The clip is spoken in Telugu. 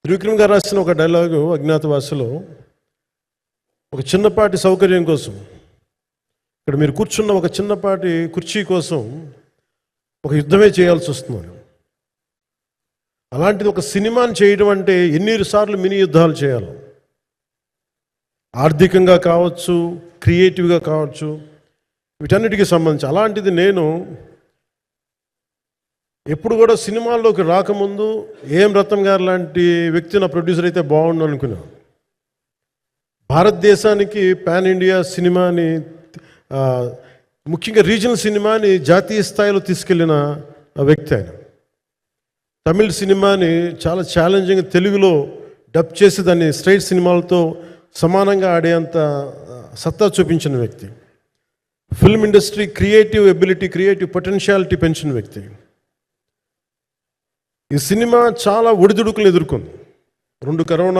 త్రివిక్రమ్ గారు రాసిన ఒక డైలాగు అజ్ఞాతవాసిలో, ఒక చిన్నపాటి సౌకర్యం కోసం, ఇక్కడ మీరు కూర్చున్న ఒక చిన్నపాటి కుర్చీ కోసం ఒక యుద్ధమే చేయాల్సి వస్తుంది. అలాంటిది ఒక సినిమాని చేయడం అంటే ఎన్నిసార్లు మినీ యుద్ధాలు చేయాలి, ఆర్థికంగా కావచ్చు, క్రియేటివ్గా కావచ్చు, వీటన్నిటికీ సంబంధించి. అలాంటిది నేను ఎప్పుడు కూడా సినిమాల్లోకి రాకముందు ఏం రత్నం గారు లాంటి వ్యక్తి నా ప్రొడ్యూసర్ అయితే బాగుండు అనుకున్నాను. భారతదేశానికి పాన్ ఇండియా సినిమాని, ముఖ్యంగా రీజనల్ సినిమాని జాతీయ స్థాయిలో తీసుకెళ్ళిన వ్యక్తి ఆయన. తమిళ సినిమాని చాలా ఛాలెంజింగ్ తెలుగులో డబ్ చేసి దాన్ని స్ట్రైట్ సినిమాలతో సమానంగా ఆడేంత సత్తా చూపించిన వ్యక్తి. Film industry creative ability, creative potentiality పెంచిన వ్యక్తి. ఈ సినిమా చాలా ఒడిదుడుకులు ఎదుర్కొంది. 2 కరోనా